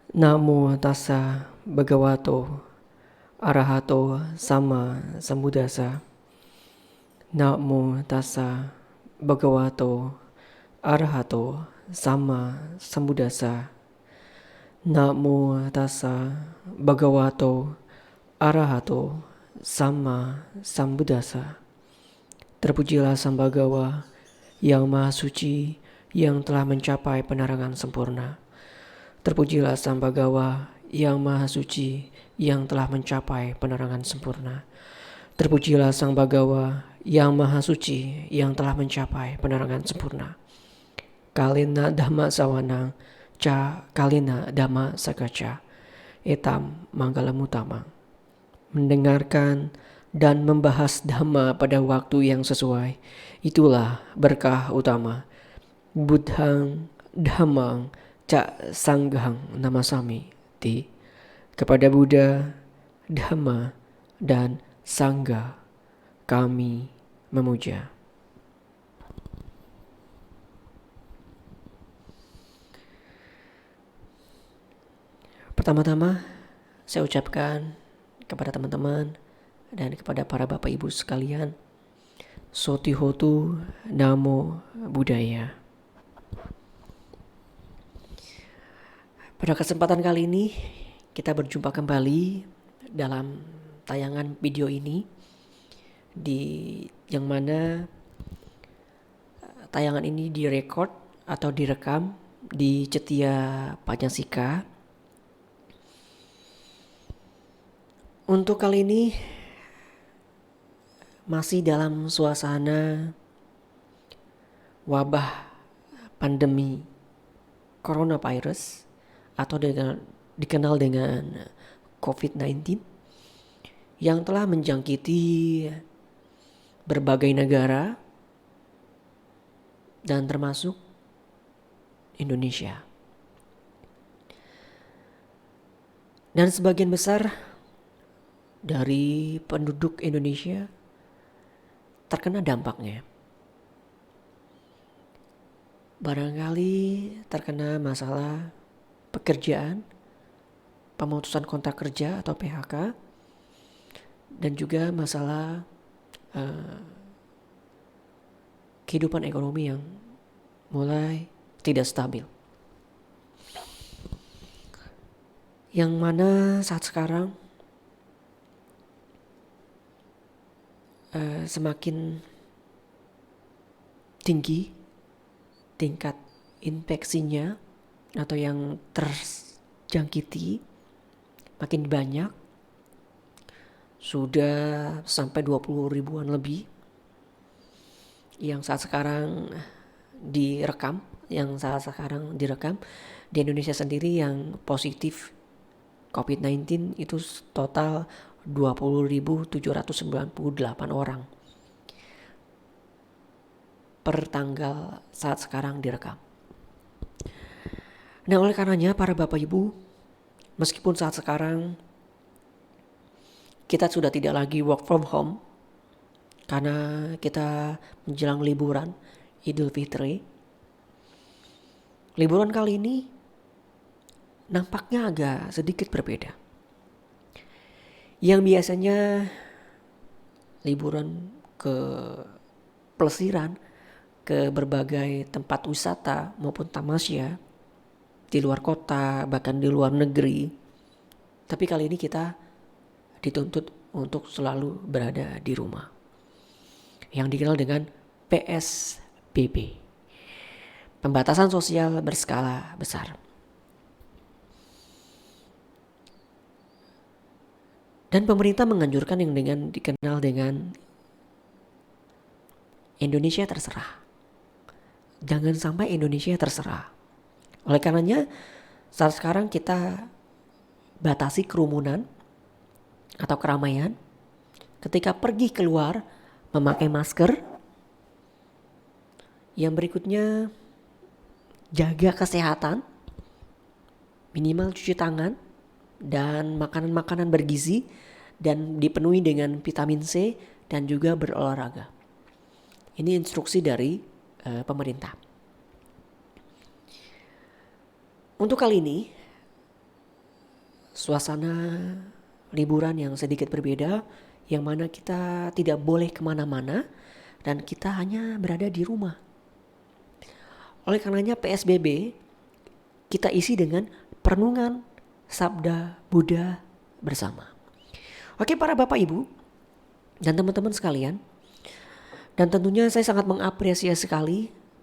Namo tassa bhagavato arahato sama sambuddhassa. Namo tassa bhagavato arahato sama sambuddhassa. Namo tassa bhagavato arahato sama sambuddhassa. Terpujilah Sambagawa yang Maha Suci yang telah mencapai penerangan sempurna. Terpujilah Sambagawa yang Maha Suci yang telah mencapai penerangan sempurna. Terpujilah Sang Bagawa yang Maha Suci yang telah mencapai penerangan sempurna. Kalina Dhamma Sawanang Ca Kalina Dhamma Sakaca Etam Manggalamutama. Mendengarkan dan membahas Dhamma pada waktu yang sesuai, itulah berkah utama. Buddhang Dhammang Ca Sanghang Namasami Ti. Kepada Buddha, Dhamma, dan Sangha kami memuja. Pertama-tama saya ucapkan kepada teman-teman dan kepada para bapak ibu sekalian, Sotihotu Namo Buddhaya. Pada kesempatan kali ini kita berjumpa kembali dalam tayangan video ini, yang mana tayangan ini direkod atau direkam di Cetia Panyasika. Untuk kali ini masih dalam suasana wabah pandemi coronavirus atau dikenal dengan COVID-19 yang telah menjangkiti berbagai negara dan termasuk Indonesia. Dan sebagian besar dari penduduk Indonesia terkena dampaknya. Barangkali terkena masalah pekerjaan, pemutusan kontrak kerja atau PHK, dan juga masalah kehidupan ekonomi yang mulai tidak stabil. Yang mana saat sekarang semakin tinggi tingkat infeksinya atau yang terjangkiti makin banyak, sudah sampai 20 ribuan lebih yang saat sekarang direkam di Indonesia sendiri. Yang positif COVID-19 itu total 20.798 orang per tanggal saat sekarang direkam. Nah, oleh karenanya para bapak ibu, meskipun saat sekarang kita sudah tidak lagi work from home karena kita menjelang liburan Idul Fitri, liburan kali ini nampaknya agak sedikit berbeda. Yang biasanya liburan ke pelesiran, ke berbagai tempat wisata maupun tamasya di luar kota, bahkan di luar negeri. Tapi kali ini kita dituntut untuk selalu berada di rumah, yang dikenal dengan PSBB, pembatasan sosial berskala besar. Dan pemerintah menganjurkan yang dikenal dengan Indonesia terserah. Jangan sampai Indonesia terserah. Oleh karenanya saat sekarang kita batasi kerumunan atau keramaian. Ketika pergi keluar memakai masker. Yang berikutnya jaga kesehatan, minimal cuci tangan dan makanan-makanan bergizi dan dipenuhi dengan vitamin C dan juga berolahraga. Ini instruksi dari pemerintah. Untuk kali ini suasana liburan yang sedikit berbeda, yang mana kita tidak boleh kemana-mana dan kita hanya berada di rumah. Oleh karenanya PSBB kita isi dengan perenungan Sabda Buddha bersama. Oke para Bapak Ibu dan teman-teman sekalian, dan tentunya saya sangat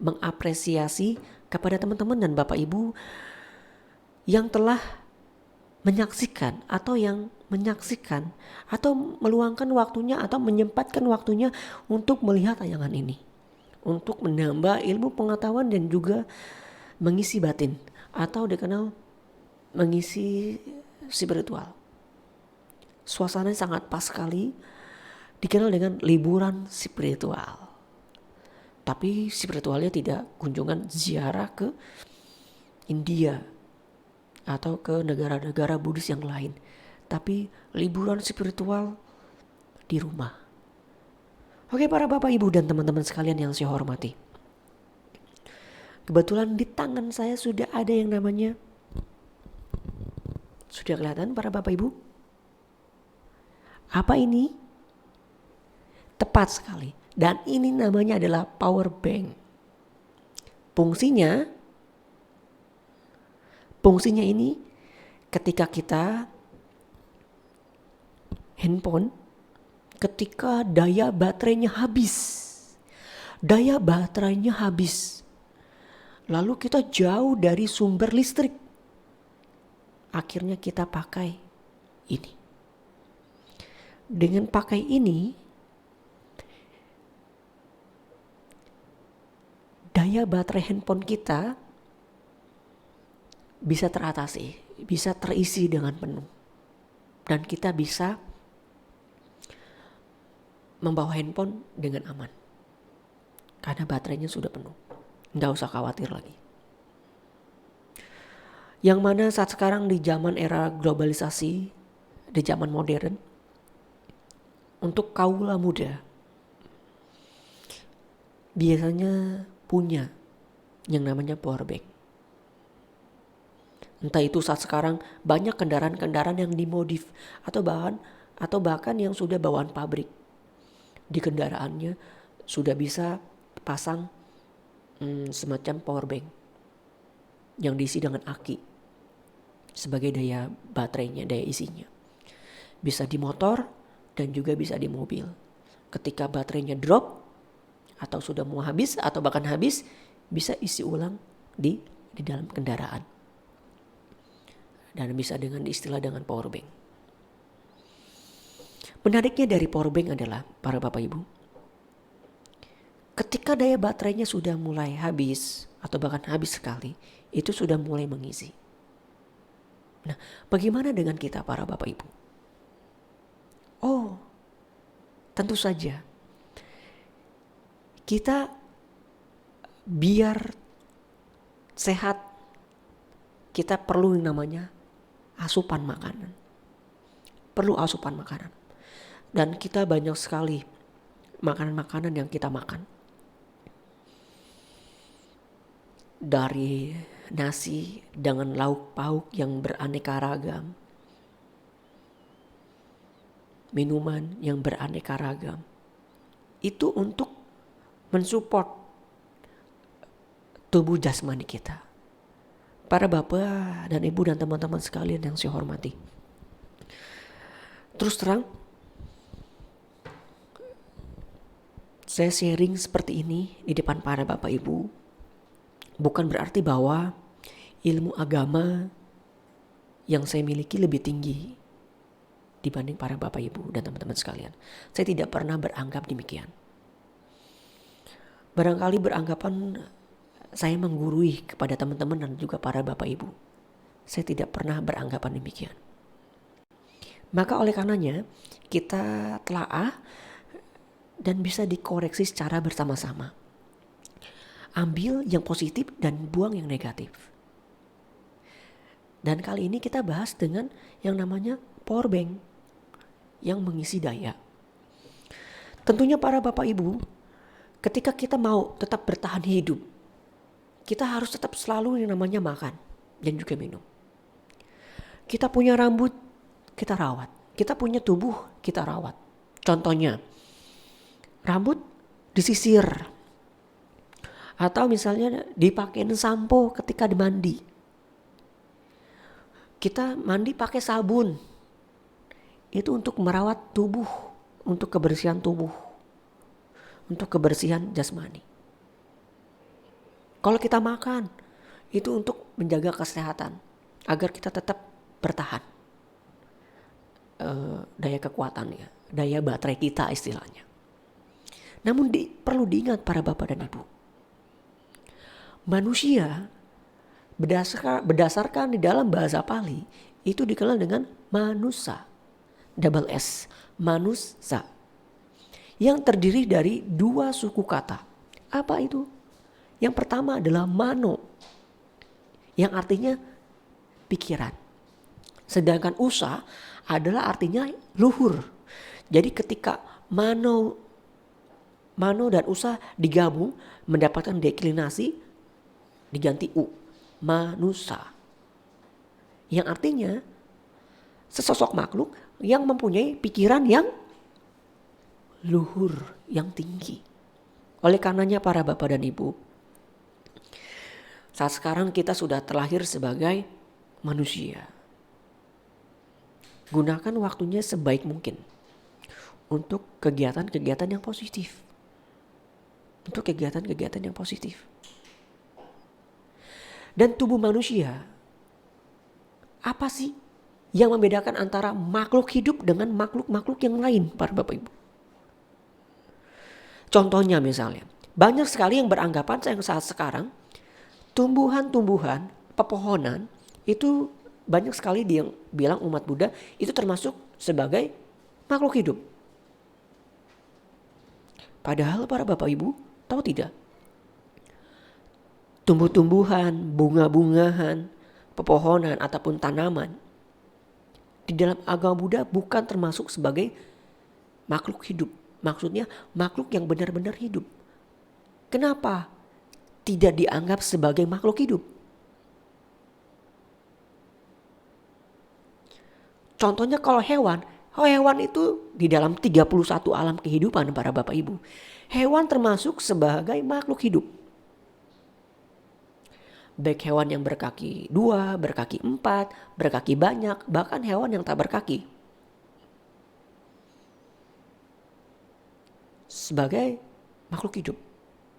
mengapresiasi kepada teman-teman dan Bapak Ibu yang telah menyaksikan atau meluangkan waktunya atau menyempatkan waktunya untuk melihat tayangan ini, untuk menambah ilmu pengetahuan dan juga mengisi batin atau dikenal mengisi spiritual. Suasananya sangat pas sekali, dikenal dengan liburan spiritual. Tapi spiritualnya tidak kunjungan ziarah ke India atau ke negara-negara Buddhis yang lain, tapi liburan spiritual di rumah. Oke para Bapak Ibu dan teman-teman sekalian yang saya hormati, kebetulan di tangan saya sudah ada yang namanya, sudah kelihatan para Bapak Ibu? Apa ini? Tepat sekali. Dan ini namanya adalah power bank. Fungsinya ini ketika kita handphone, ketika daya baterainya habis, lalu kita jauh dari sumber listrik, akhirnya kita pakai ini. Dengan pakai ini, daya baterai handphone kita bisa teratasi, bisa terisi dengan penuh. Dan kita bisa membawa handphone dengan aman. Karena baterainya sudah penuh. Nggak usah khawatir lagi. Yang mana saat sekarang di zaman era globalisasi, di zaman modern, untuk kaula muda biasanya punya yang namanya power bank. Entah itu saat sekarang banyak kendaraan-kendaraan yang dimodif atau bahkan yang sudah bawaan pabrik. Di kendaraannya sudah bisa pasang semacam power bank yang diisi dengan aki sebagai daya baterainya, daya isinya. Bisa di motor dan juga bisa di mobil. Ketika baterainya drop atau sudah mau habis atau bahkan habis, bisa isi ulang di dalam kendaraan. Dan bisa dengan istilah dengan power bank. Menariknya dari power bank adalah para Bapak Ibu, ketika daya baterainya sudah mulai habis atau bahkan habis sekali, itu sudah mulai mengisi. Nah, bagaimana dengan kita para Bapak Ibu? Oh, tentu saja kita biar sehat, kita perlu yang namanya asupan makanan. Perlu asupan makanan. Dan kita banyak sekali makanan-makanan yang kita makan. Dari nasi dengan lauk pauk yang beraneka ragam. Minuman yang beraneka ragam. Itu untuk mensupport tubuh jasmani kita. Para bapak dan ibu dan teman-teman sekalian yang saya hormati. Terus terang, saya sharing seperti ini di depan para bapak ibu. Bukan berarti bahwa ilmu agama yang saya miliki lebih tinggi dibanding para bapak ibu dan teman-teman sekalian. Saya tidak pernah beranggap demikian. Barangkali beranggapan saya menggurui kepada teman-teman dan juga para bapak ibu. Saya tidak pernah beranggapan demikian. Maka oleh karenanya kita telaah dan bisa dikoreksi secara bersama-sama. Ambil yang positif dan buang yang negatif. Dan kali ini kita bahas dengan yang namanya power bank yang mengisi daya. Tentunya para bapak ibu, ketika kita mau tetap bertahan hidup, kita harus tetap selalu yang namanya makan dan juga minum. Kita punya rambut, kita rawat. Kita punya tubuh, kita rawat. Contohnya, rambut disisir. Atau misalnya dipakein sampo ketika dimandi. Kita mandi pakai sabun. Itu untuk merawat tubuh, untuk kebersihan tubuh, untuk kebersihan jasmani. Kalau kita makan, itu untuk menjaga kesehatan, agar kita tetap bertahan. Daya kekuatannya, daya baterai kita istilahnya. Namun perlu diingat para bapak dan ibu, manusia berdasarkan di dalam bahasa Pali itu dikenal dengan manusa, double S, manusa, yang terdiri dari dua suku kata. Apa itu? Yang pertama adalah mano, yang artinya pikiran. Sedangkan usa adalah artinya luhur. Jadi ketika mano dan usa digabung mendapatkan deklinasi diganti u, manusa. Yang artinya sesosok makhluk yang mempunyai pikiran yang luhur, yang tinggi. Oleh karenanya para bapak dan ibu, saat sekarang kita sudah terlahir sebagai manusia. Gunakan waktunya sebaik mungkin untuk kegiatan-kegiatan yang positif. Untuk kegiatan-kegiatan yang positif. Dan tubuh manusia, apa sih yang membedakan antara makhluk hidup dengan makhluk-makhluk yang lain, para bapak ibu? Contohnya misalnya, banyak sekali yang beranggapan saat sekarang tumbuhan-tumbuhan, pepohonan itu banyak sekali yang bilang umat Buddha itu termasuk sebagai makhluk hidup. Padahal para bapak ibu tahu tidak? Tumbuh-tumbuhan, bunga-bungahan, pepohonan ataupun tanaman di dalam agama Buddha bukan termasuk sebagai makhluk hidup. Maksudnya makhluk yang benar-benar hidup. Kenapa tidak dianggap sebagai makhluk hidup? Contohnya kalau hewan itu di dalam 31 alam kehidupan para bapak ibu. Hewan termasuk sebagai makhluk hidup. Baik hewan yang berkaki 2, berkaki 4, berkaki banyak, bahkan hewan yang tak berkaki. Sebagai makhluk hidup.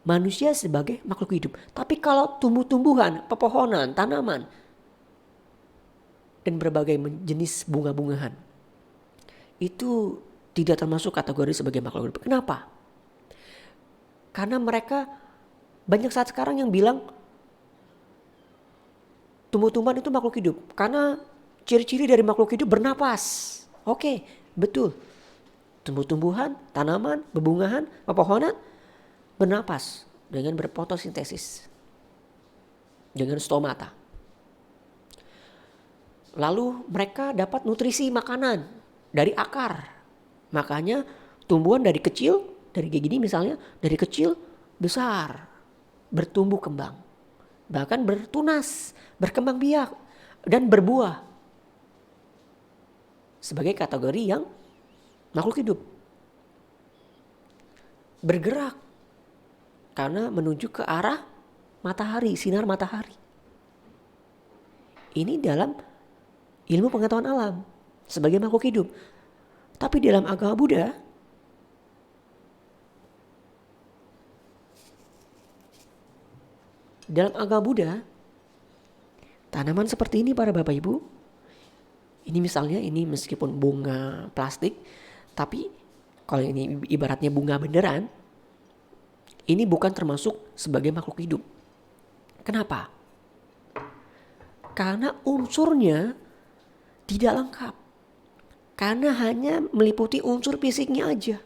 Manusia sebagai makhluk hidup. Tapi kalau tumbuh-tumbuhan, pepohonan, tanaman, dan berbagai jenis bunga-bungahan, itu tidak termasuk kategori sebagai makhluk hidup. Kenapa? Karena mereka banyak saat sekarang yang bilang tumbuh-tumbuhan itu makhluk hidup. Karena ciri-ciri dari makhluk hidup bernapas. Oke, betul. Tumbuh-tumbuhan, tanaman, bebungahan, pepohonan bernapas dengan berfotosintesis. Dengan stomata. Lalu mereka dapat nutrisi makanan dari akar. Makanya tumbuhan dari kecil, dari kayak gini misalnya, dari kecil besar, bertumbuh kembang. Bahkan bertunas, berkembang biak, dan berbuah. Sebagai kategori yang makhluk hidup. Bergerak. Karena menuju ke arah matahari, sinar matahari. Ini dalam ilmu pengetahuan alam sebagai makhluk hidup. Tapi dalam agama Buddha, tanaman seperti ini para bapak ibu, ini misalnya ini meskipun bunga plastik, tapi kalau ini ibaratnya bunga beneran, ini bukan termasuk sebagai makhluk hidup. Kenapa? Karena unsurnya tidak lengkap. Karena hanya meliputi unsur fisiknya aja.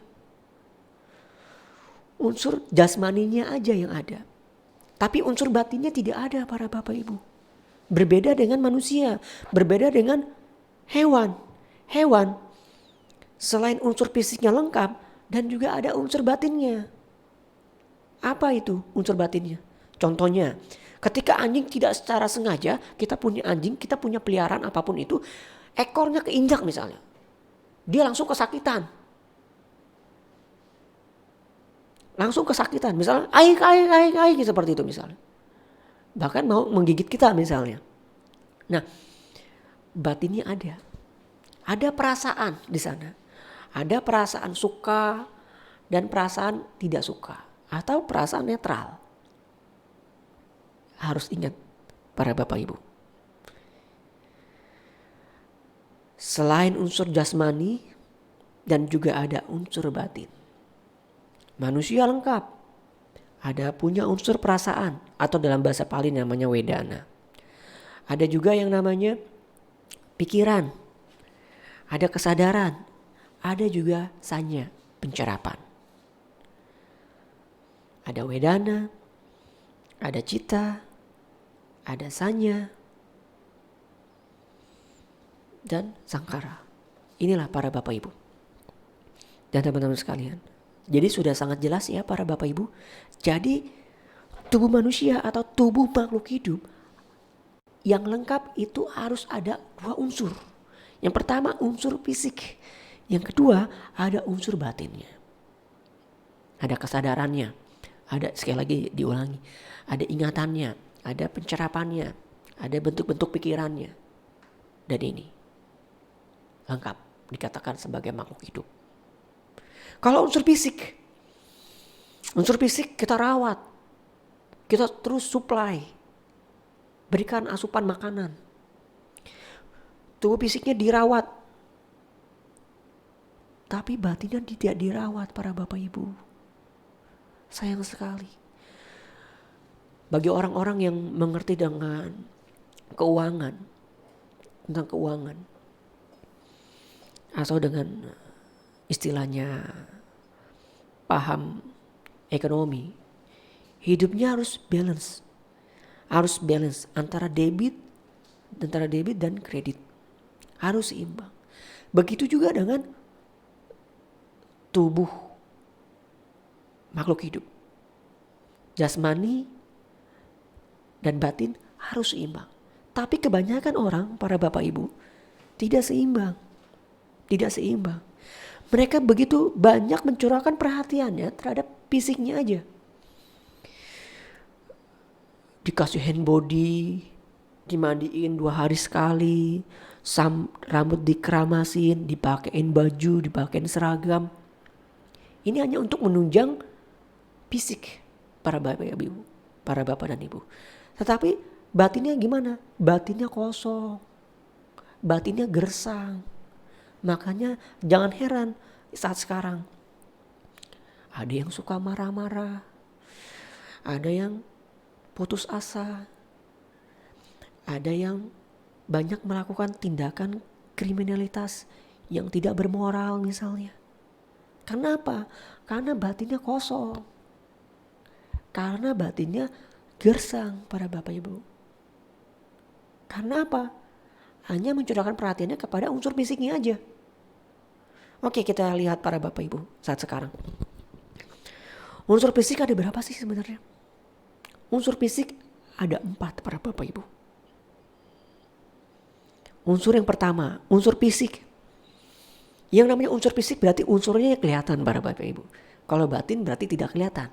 Unsur jasmaninya aja yang ada. Tapi unsur batinnya tidak ada para bapak ibu. Berbeda dengan manusia. Berbeda dengan hewan. Hewan selain unsur fisiknya lengkap dan juga ada unsur batinnya. Apa itu unsur batinnya? Contohnya Ketika anjing tidak secara sengaja, kita punya anjing, kita punya peliharaan apapun itu, ekornya keinjak misalnya. Dia langsung kesakitan. Misalnya aik seperti itu misalnya. Bahkan mau menggigit kita misalnya. Nah, batinnya ada. Ada perasaan di sana. Ada perasaan suka dan perasaan tidak suka. Atau perasaan netral. Harus ingat para Bapak Ibu. Selain unsur jasmani dan juga ada unsur batin. Manusia lengkap. Ada punya unsur perasaan atau dalam bahasa Pali namanya wedana. Ada juga yang namanya pikiran. Ada kesadaran. Ada juga sanya, pencerapan. Ada wedana, ada cita, ada sanya, dan sangkara. Inilah para Bapak Ibu dan teman-teman sekalian. Jadi sudah sangat jelas ya para Bapak Ibu. Jadi tubuh manusia atau tubuh makhluk hidup yang lengkap itu harus ada dua unsur. Yang pertama unsur fisik. Yang kedua ada unsur batinnya. Ada kesadarannya. Ada sekali lagi diulangi. Ada ingatannya. Ada pencerapannya. Ada bentuk-bentuk pikirannya. Dan ini lengkap dikatakan sebagai makhluk hidup. Kalau unsur fisik kita rawat, kita terus supply, berikan asupan makanan. Tubuh fisiknya dirawat, tapi batinnya tidak dirawat para Bapak Ibu. Sayang sekali. Bagi orang-orang yang mengerti dengan keuangan, tentang keuangan, atau dengan istilahnya paham ekonomi, hidupnya harus balance. Harus balance antara debit dan kredit. Harus seimbang. Begitu juga dengan tubuh makhluk hidup. Jasmani dan batin harus seimbang. Tapi kebanyakan orang, para Bapak Ibu, tidak seimbang. Mereka begitu banyak mencurahkan perhatiannya terhadap fisiknya aja. Dikasih hand body, dimandiin 2 hari sekali, rambut dikeramasin, dipakein baju, dipakein seragam. Ini hanya untuk menunjang fisik para Bapak Ibu, para Bapak dan Ibu. Tetapi batinnya gimana? Batinnya kosong. Batinnya gersang. Makanya jangan heran saat sekarang ada yang suka marah-marah, ada yang putus asa, ada yang banyak melakukan tindakan kriminalitas yang tidak bermoral misalnya. Kenapa? Karena batinnya kosong. Karena batinnya gersang para Bapak Ibu. Karena apa? Hanya mencurahkan perhatiannya kepada unsur fisiknya aja. Oke, kita lihat para Bapak Ibu saat sekarang. Unsur fisik ada berapa sih sebenarnya? Unsur fisik ada 4 para Bapak Ibu. Unsur yang pertama, unsur fisik. Yang namanya unsur fisik berarti unsurnya kelihatan para Bapak Ibu. Kalau batin berarti tidak kelihatan.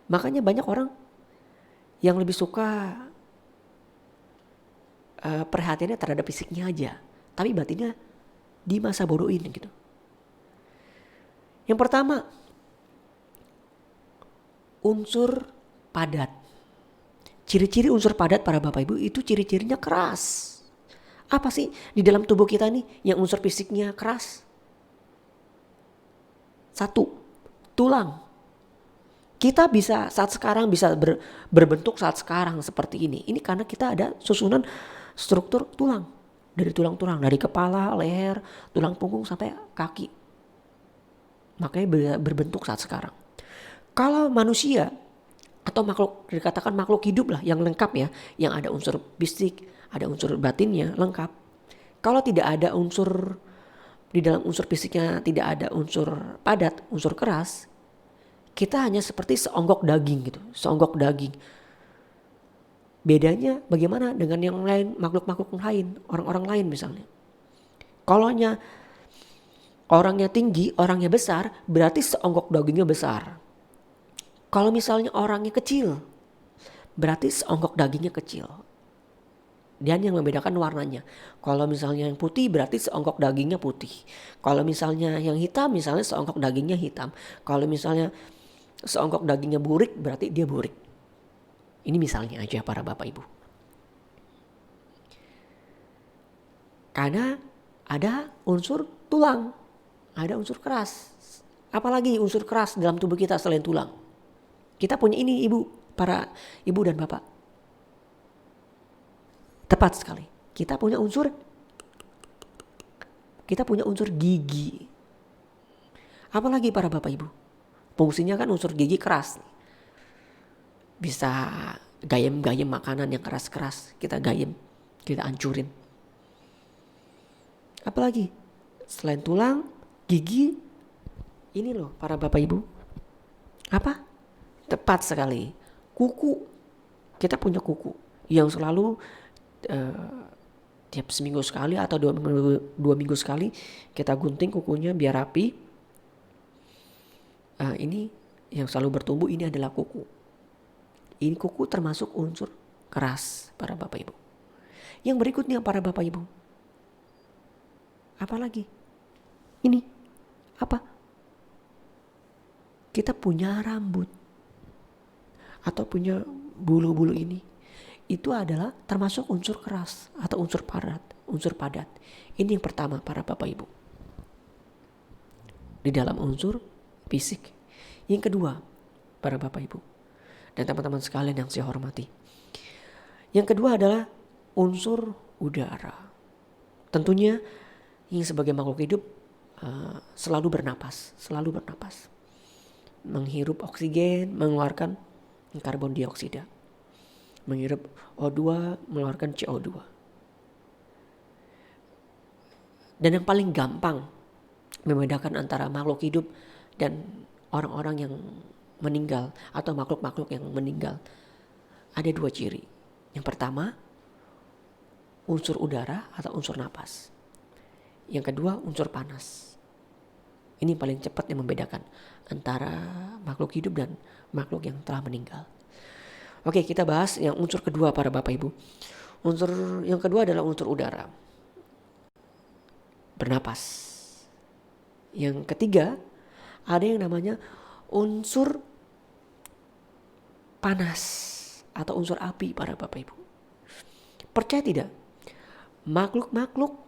Makanya banyak orang yang lebih suka perhatiannya terhadap fisiknya aja. Tapi batinnya di masa bodohin gitu. Yang pertama, unsur padat. Ciri-ciri unsur padat para Bapak Ibu itu ciri-cirinya keras. Apa sih di dalam tubuh kita nih yang unsur fisiknya keras? 1, tulang. Kita bisa saat sekarang bisa berbentuk saat sekarang seperti ini. Ini karena kita ada susunan struktur tulang. Dari tulang-tulang, dari kepala, leher, tulang punggung sampai kaki. Makanya berbentuk saat sekarang. Kalau manusia atau makhluk, dikatakan makhluk hidup lah yang lengkap ya. Yang ada unsur fisik, ada unsur batinnya lengkap. Kalau tidak ada unsur, di dalam unsur fisiknya tidak ada unsur padat, unsur keras. Kita hanya seperti seonggok daging gitu. Seonggok daging. Bedanya bagaimana dengan yang lain, makhluk-makhluk lain, orang-orang lain misalnya. Kalau orangnya tinggi, orangnya besar, berarti seonggok dagingnya besar. Kalau misalnya orangnya kecil, berarti seonggok dagingnya kecil. Dan yang membedakan warnanya. Kalau misalnya yang putih berarti seonggok dagingnya putih. Kalau misalnya yang hitam misalnya seonggok dagingnya hitam. Kalau misalnya seonggok dagingnya burik berarti dia burik. Ini misalnya aja para bapak ibu. Karena ada unsur tulang, ada unsur keras. Apalagi unsur keras dalam tubuh kita selain tulang. Kita punya ini ibu, para ibu dan bapak. Tepat sekali. Kita punya unsur gigi. Apalagi para bapak ibu. Fungsinya kan unsur gigi keras. Bisa gayem-gayem makanan yang keras-keras. Kita gayem, kita hancurin. Apalagi selain tulang, gigi, ini loh para bapak ibu. Apa? Tepat sekali. Kuku. Kita punya kuku yang selalu tiap seminggu sekali atau 2 minggu sekali kita gunting kukunya biar rapi. Ini yang selalu bertumbuh, ini adalah kuku. Ini kuku termasuk unsur keras para bapak ibu. Yang berikutnya para bapak ibu. Apalagi? Ini apa? Kita punya rambut atau punya bulu-bulu ini. Itu adalah termasuk unsur keras atau unsur padat. Ini yang pertama para bapak ibu. Di dalam unsur fisik. Yang kedua para bapak ibu dan teman-teman sekalian yang saya hormati. Yang kedua adalah unsur udara. Tentunya ini sebagai makhluk hidup selalu bernapas. Menghirup oksigen, mengeluarkan karbon dioksida. Menghirup O2, mengeluarkan CO2. Dan yang paling gampang membedakan antara makhluk hidup dan orang-orang yang meninggal atau makhluk-makhluk yang meninggal, ada 2 ciri. Yang pertama, unsur udara atau unsur napas. Yang kedua, unsur panas. Ini paling cepat yang membedakan antara makhluk hidup dan makhluk yang telah meninggal. Oke, kita bahas yang unsur kedua para bapak ibu. Unsur yang kedua adalah unsur udara. Bernapas. Yang ketiga, ada yang namanya unsur panas atau unsur api para bapak ibu. Percaya tidak? Makhluk-makhluk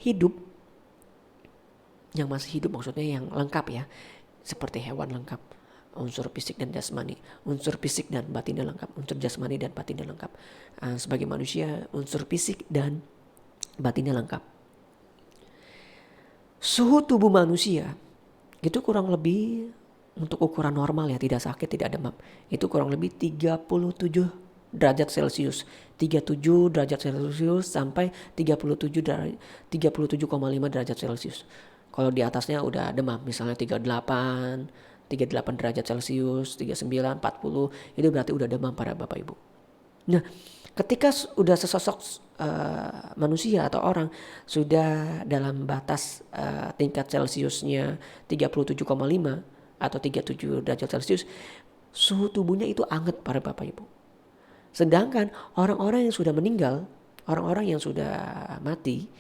hidup yang masih hidup, maksudnya yang lengkap ya, seperti hewan lengkap, unsur fisik dan jasmani, unsur fisik dan batinnya lengkap, unsur jasmani dan batinnya lengkap. Sebagai manusia, unsur fisik dan batinnya lengkap. Suhu tubuh manusia itu kurang lebih untuk ukuran normal ya, tidak sakit, tidak demam, itu kurang lebih 37 derajat Celcius. 37 derajat Celcius sampai 37,5 derajat Celcius. Kalau di atasnya udah demam, misalnya 38 derajat Celcius, 39, 40, itu berarti udah demam para bapak ibu. Nah, ketika udah sesosok manusia atau orang sudah dalam batas tingkat Celciusnya 37,5 atau 37 derajat Celcius, suhu tubuhnya itu hangat para bapak ibu. Sedangkan orang-orang yang sudah meninggal, orang-orang yang sudah mati,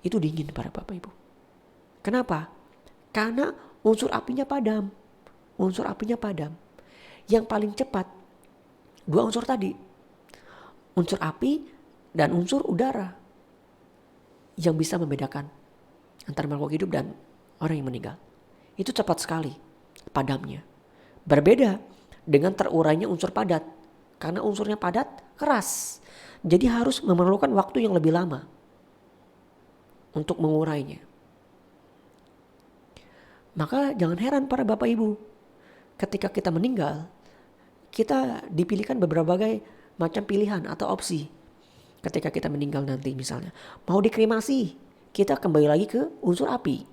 itu dingin para bapak ibu. Kenapa? Karena unsur apinya padam. Yang paling cepat 2 unsur tadi, unsur api dan unsur udara, yang bisa membedakan antara makhluk hidup dan orang yang meninggal. Itu cepat sekali padamnya. Berbeda dengan terurainya unsur padat. Karena unsurnya padat, keras. Jadi harus memerlukan waktu yang lebih lama untuk mengurainya. Maka jangan heran para bapak ibu, ketika kita meninggal, kita dipilihkan berbagai macam pilihan atau opsi. Ketika kita meninggal nanti misalnya, mau dikremasi, kita kembali lagi ke unsur api.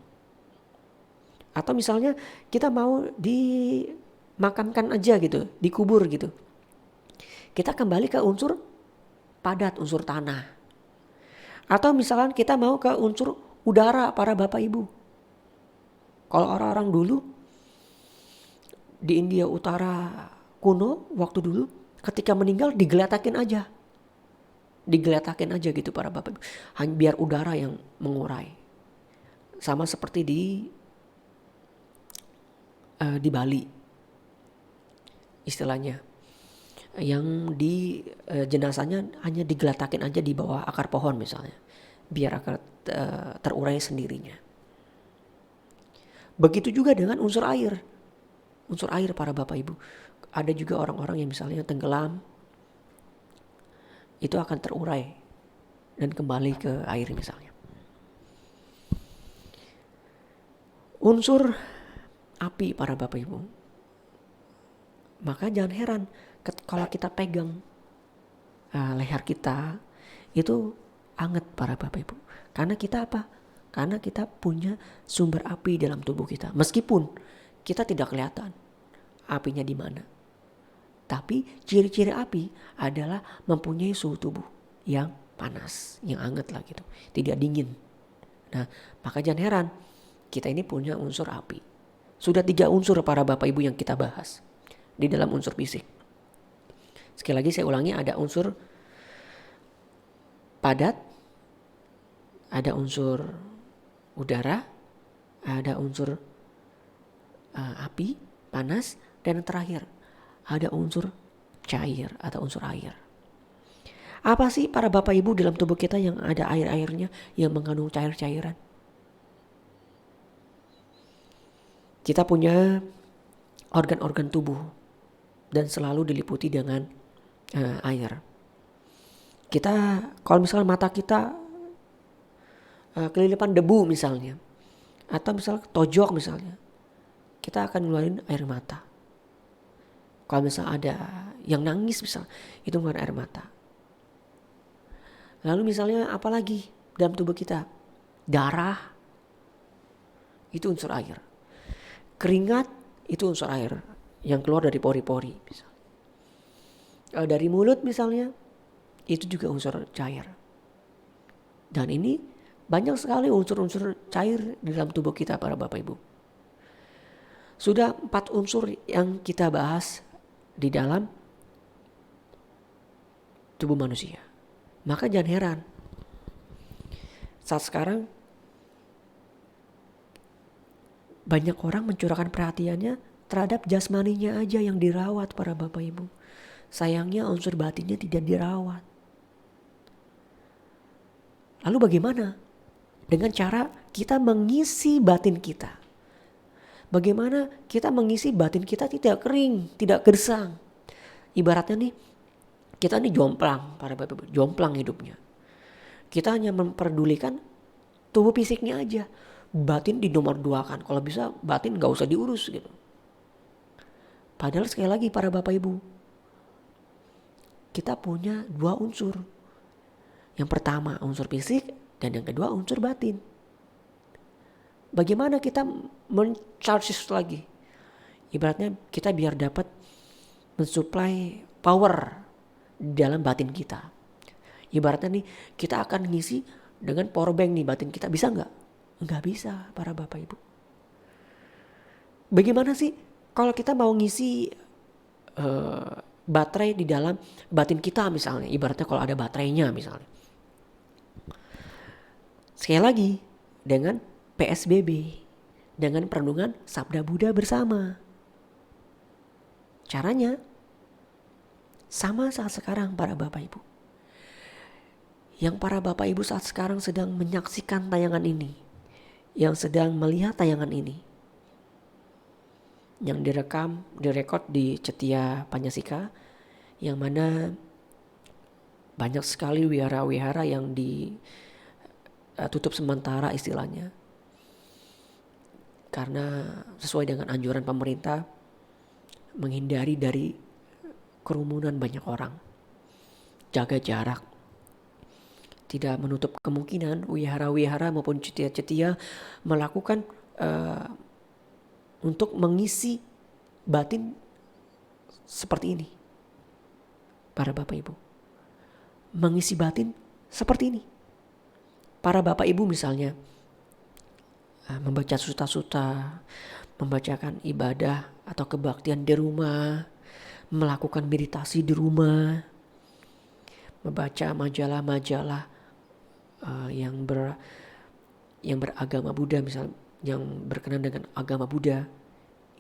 Atau misalnya kita mau dimakamkan aja gitu, dikubur gitu, kita kembali ke unsur padat, unsur tanah. Atau misalkan kita mau ke unsur udara para Bapak Ibu. Kalau orang-orang dulu di India Utara kuno waktu dulu ketika meninggal digeletakin aja. Digeletakin aja gitu para Bapak Ibu. Hanya biar udara yang mengurai. Sama seperti di Bali istilahnya. Yang di jenazahnya hanya digeletakin aja di bawah akar pohon misalnya. Biar akan terurai sendirinya. Begitu juga dengan unsur air. Unsur air para Bapak Ibu. Ada juga orang-orang yang misalnya tenggelam. Itu akan terurai. Dan kembali ke air misalnya. Unsur api para Bapak Ibu. Maka jangan heran kalau kita pegang leher kita. Itu anget para Bapak Ibu. Karena kita apa? Karena kita punya sumber api dalam tubuh kita. Meskipun kita tidak kelihatan apinya di mana. Tapi ciri-ciri api adalah mempunyai suhu tubuh yang panas, yang hangat lah gitu. Tidak dingin. Nah, maka jangan heran kita ini punya unsur api. Sudah 3 unsur para Bapak Ibu yang kita bahas di dalam unsur fisik. Sekali lagi saya ulangi, ada unsur padat, ada unsur udara, ada unsur api, panas, dan terakhir ada unsur cair atau unsur air. Apa sih para Bapak Ibu dalam tubuh kita yang ada air-airnya yang mengandung cair-cairan? Kita punya organ-organ tubuh dan selalu diliputi dengan air. Kita kalau misalnya mata kita kelilipan debu misalnya, atau misalnya tojok misalnya, kita akan ngeluarin air mata. Kalau misalnya ada yang nangis misalnya, itu ngeluarin air mata. Lalu misalnya apa lagi dalam tubuh kita? Darah, itu unsur air. Keringat, itu unsur air yang keluar dari pori-pori. Dari mulut misalnya, itu juga unsur cair. Dan ini banyak sekali unsur-unsur cair di dalam tubuh kita para Bapak Ibu. Sudah 4 unsur yang kita bahas di dalam tubuh manusia. Maka jangan heran saat sekarang banyak orang mencurahkan perhatiannya terhadap jasmaninya aja yang dirawat para Bapak Ibu. Sayangnya unsur batinnya tidak dirawat. Lalu bagaimana dengan cara kita mengisi batin kita? Bagaimana kita mengisi batin kita tidak kering, tidak gersang? Ibaratnya nih, kita nih jomplang, para Bapak, jomplang hidupnya. Kita hanya memperdulikan tubuh fisiknya aja. Batin di nomor 2 kan. Kalau bisa batin gak usah diurus gitu. Padahal sekali lagi para Bapak Ibu, kita punya 2 unsur. Yang pertama unsur fisik dan yang kedua unsur batin. Bagaimana kita mencharge lagi? Ibaratnya kita biar dapat mensuplai power di dalam batin kita. Ibaratnya nih kita akan ngisi dengan power bank nih batin kita. Bisa gak? Gak bisa para Bapak Ibu. Bagaimana sih kalau kita mau ngisi baterai di dalam batin kita misalnya. Ibaratnya kalau ada baterainya misalnya. Sekali lagi dengan PSBB, dengan perenungan Sabda Buddha bersama. Caranya sama saat sekarang para Bapak Ibu. Yang para Bapak Ibu saat sekarang sedang menyaksikan tayangan ini, yang sedang melihat tayangan ini, yang direkod di Cetia Panjasika, yang mana banyak sekali wihara-wihara yang ditutup sementara istilahnya. Karena sesuai dengan anjuran pemerintah menghindari dari kerumunan banyak orang. Jaga jarak. Tidak menutup kemungkinan wihara-wihara maupun cetia-cetia melakukan untuk mengisi batin seperti ini. Para Bapak Ibu. mengisi batin seperti ini. Para bapak ibu misalnya membaca suta-suta, membacakan ibadah atau kebaktian di rumah, melakukan meditasi di rumah, membaca majalah-majalah yang beragama Buddha, misalnya yang berkenan dengan agama Buddha,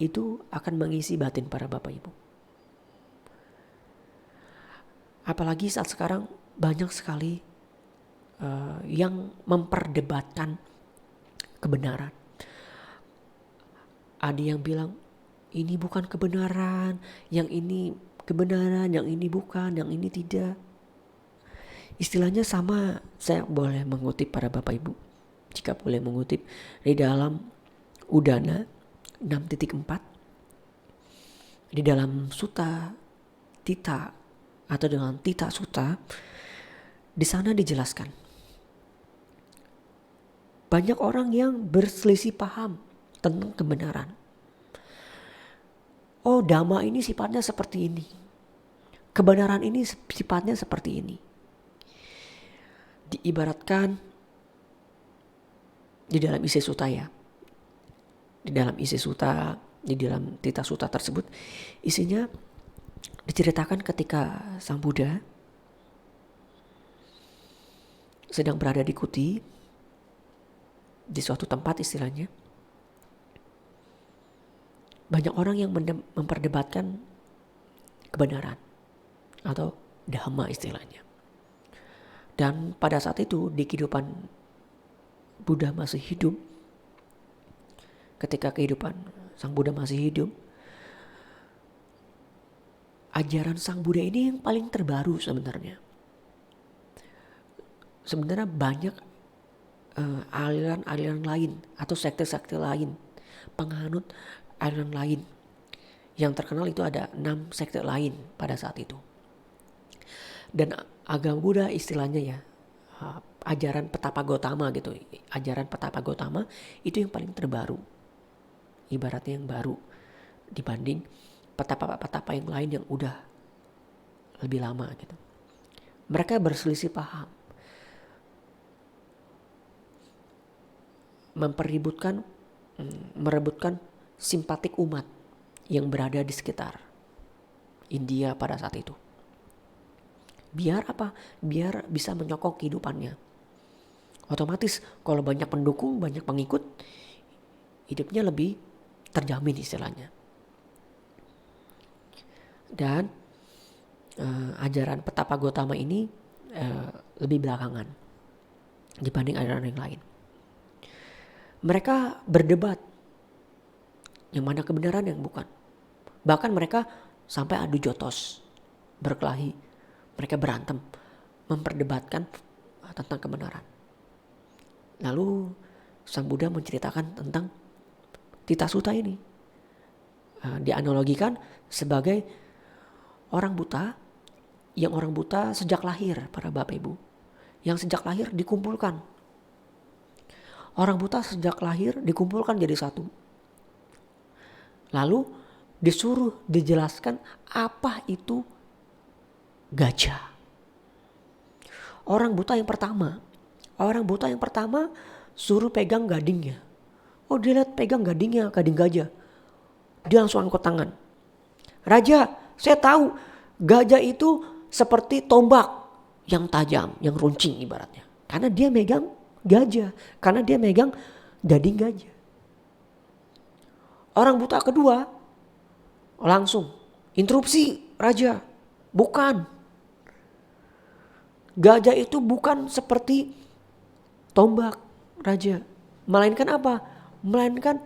itu akan mengisi batin para bapak ibu. Apalagi saat sekarang banyak sekali yang memperdebatkan kebenaran. Ada yang bilang ini bukan kebenaran, yang ini kebenaran, yang ini bukan, yang ini tidak. Istilahnya sama, saya boleh mengutip para bapak ibu. Jika boleh mengutip di dalam Udana 6.4, di dalam Sutta Tita atau dengan Tita Sutta, di sana dijelaskan banyak orang yang berselisih paham tentang kebenaran. Oh, dhamma ini sifatnya seperti ini, kebenaran ini sifatnya seperti ini. Diibaratkan di dalam isi sutta ya, di dalam isi sutta, di dalam Tita Sutta tersebut, isinya diceritakan ketika Sang Buddha sedang berada di kuti, di suatu tempat istilahnya. Banyak orang yang memperdebatkan kebenaran atau dhamma istilahnya. Dan pada saat itu di kehidupan Buddha masih hidup, ketika kehidupan Sang Buddha masih hidup, ajaran Sang Buddha ini yang paling terbaru sebenarnya. Sebenarnya banyak aliran-aliran lain atau sekte-sekte lain, penganut aliran lain. Yang terkenal itu ada 6 sekte lain pada saat itu. Dan agama Buddha istilahnya ya, ajaran Petapa Gautama gitu. Ajaran Petapa Gautama itu yang paling terbaru. Ibaratnya yang baru dibanding petapa-petapa yang lain yang udah lebih lama gitu. Mereka berselisih paham, merebutkan simpatik umat yang berada di sekitar India pada saat itu. Biar apa? Biar bisa menyokong kehidupannya. Otomatis kalau banyak pendukung, banyak pengikut, hidupnya lebih terjamin istilahnya. Dan ajaran Petapa Gautama ini lebih belakangan dibanding ajaran yang lain. Mereka berdebat yang mana kebenaran yang bukan. Bahkan mereka sampai adu jotos, berkelahi. Mereka berantem, memperdebatkan tentang kebenaran. Lalu Sang Buddha menceritakan tentang Tita Sutta ini. Dianalogikan sebagai orang buta, yang orang buta sejak lahir para bapak ibu. Yang sejak lahir dikumpulkan. Orang buta sejak lahir dikumpulkan jadi satu. Lalu disuruh dijelaskan apa itu gajah. Orang buta yang pertama suruh pegang gadingnya. Oh, dia lihat pegang gadingnya, gading gajah. Dia langsung angkat tangan. Raja, saya tahu gajah itu seperti tombak yang tajam, yang runcing ibaratnya. Karena dia megang gajah, karena dia megang gading gajah. Orang buta kedua langsung interupsi, raja, bukan. Gajah itu bukan seperti tombak, raja. Melainkan apa? Melainkan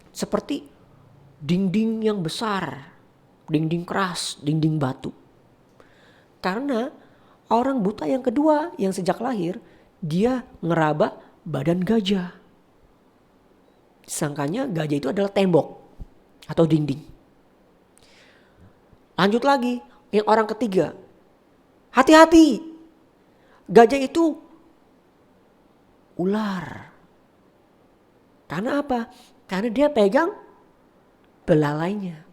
seperti dinding yang besar, dinding keras, dinding batu. Karena orang buta yang kedua yang sejak lahir, dia ngeraba badan gajah. Sangkanya gajah itu adalah tembok atau dinding. Lanjut lagi, yang orang ketiga. Hati-hati, gajah itu ular. Karena apa? Karena dia pegang belalainya.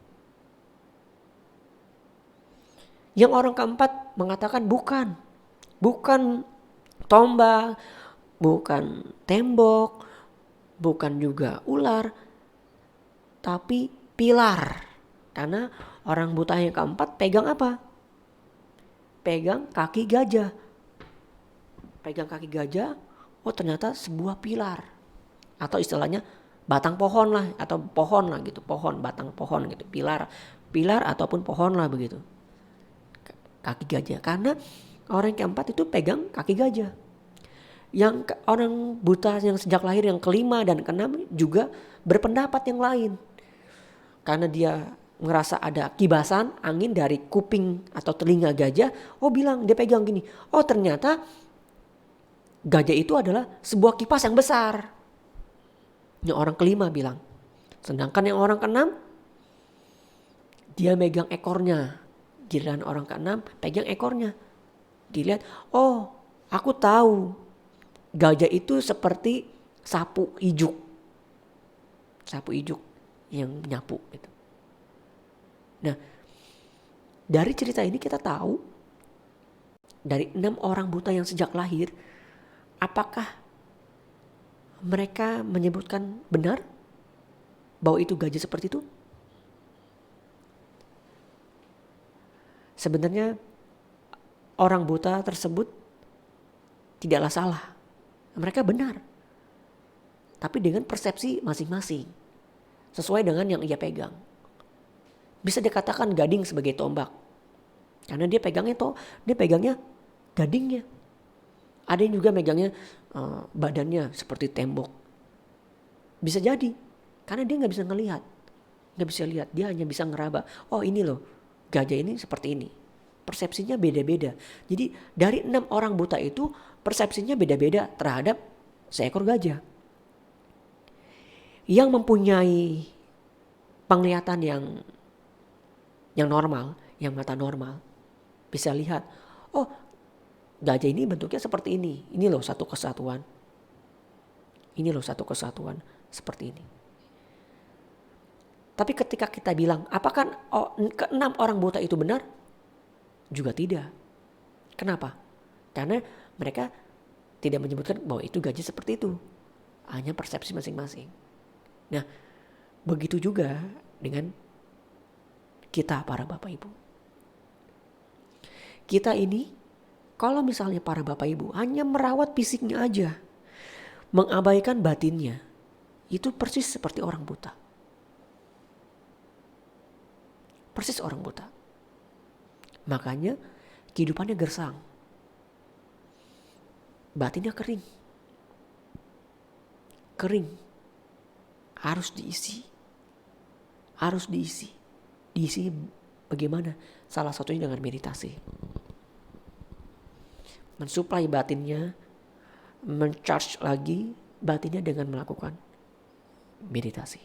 Yang orang keempat mengatakan bukan. Bukan tombak, bukan tembok, bukan juga ular, tapi pilar. Karena orang buta yang keempat pegang apa? Pegang kaki gajah. Pegang kaki gajah, oh ternyata sebuah pilar. Atau istilahnya batang pohon lah, atau pohon lah gitu, pohon, batang pohon gitu, pilar ataupun pohon lah begitu. Kaki gajah, karena orang yang keempat itu pegang kaki gajah. Yang orang buta yang sejak lahir yang kelima dan keenam juga berpendapat yang lain. Karena dia ngerasa ada kibasan angin dari kuping atau telinga gajah, bilang dia pegang gini, ternyata gajah itu adalah sebuah kipas yang besar. Yang orang kelima bilang. Sedangkan yang orang keenam, dia megang ekornya. Giliran orang keenam pegang ekornya. Dilihat, aku tahu gajah itu seperti sapu ijuk. Sapu ijuk yang menyapu gitu. Nah, dari cerita ini kita tahu dari 6 orang buta yang sejak lahir, apakah mereka menyebutkan benar bahwa itu gajah seperti itu? Sebenarnya orang buta tersebut tidaklah salah. Mereka benar. Tapi dengan persepsi masing-masing. Sesuai dengan yang ia pegang. Bisa dikatakan gading sebagai tombak. Karena dia pegangnya gadingnya. Ada yang juga megangnya badannya seperti tembok. Bisa jadi. Karena dia gak bisa ngelihat. Gak bisa lihat. Dia hanya bisa ngeraba. Ini loh. Gajah ini seperti ini. Persepsinya beda-beda. Jadi dari 6 orang buta itu persepsinya beda-beda terhadap seekor gajah. Yang mempunyai penglihatan yang normal, yang mata normal, bisa lihat, gajah ini bentuknya seperti ini. Ini loh satu kesatuan. Ini loh satu kesatuan seperti ini. Tapi ketika kita bilang, apakah ke-6 orang buta itu benar? Juga tidak. Kenapa? Karena mereka tidak menyebutkan bahwa itu gajah seperti itu. Hanya persepsi masing-masing. Nah, begitu juga dengan kita para Bapak Ibu. Kita ini, kalau misalnya para Bapak Ibu hanya merawat fisiknya aja, mengabaikan batinnya, itu persis seperti orang buta. Persis orang buta. Makanya kehidupannya gersang. Batinnya kering. Kering. Harus diisi. Harus diisi. Diisi bagaimana? Salah satunya dengan meditasi. Mensuplai batinnya. Men-charge lagi batinnya dengan melakukan meditasi.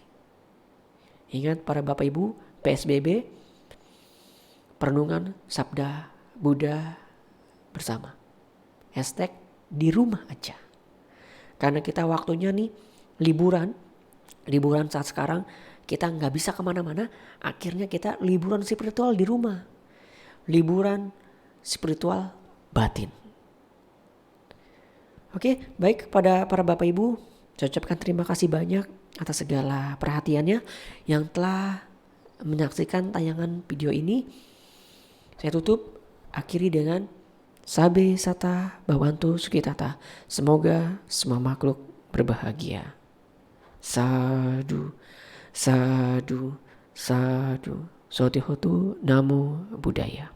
Ingat para Bapak Ibu, PSBB, perenungan Sabda Buddha bersama. Hashtag di rumah aja. Karena kita waktunya nih liburan saat sekarang kita gak bisa kemana-mana. Akhirnya kita liburan spiritual di rumah. Liburan spiritual batin. Oke, baik kepada para Bapak Ibu, saya ucapkan terima kasih banyak atas segala perhatiannya yang telah menyaksikan tayangan video ini. Saya tutup, akhiri dengan Sabe Sata Bhavantu Sukhitata. Semoga semua makhluk berbahagia. Sadu, sadu, sadu. Sotihotu Namo Buddhaya.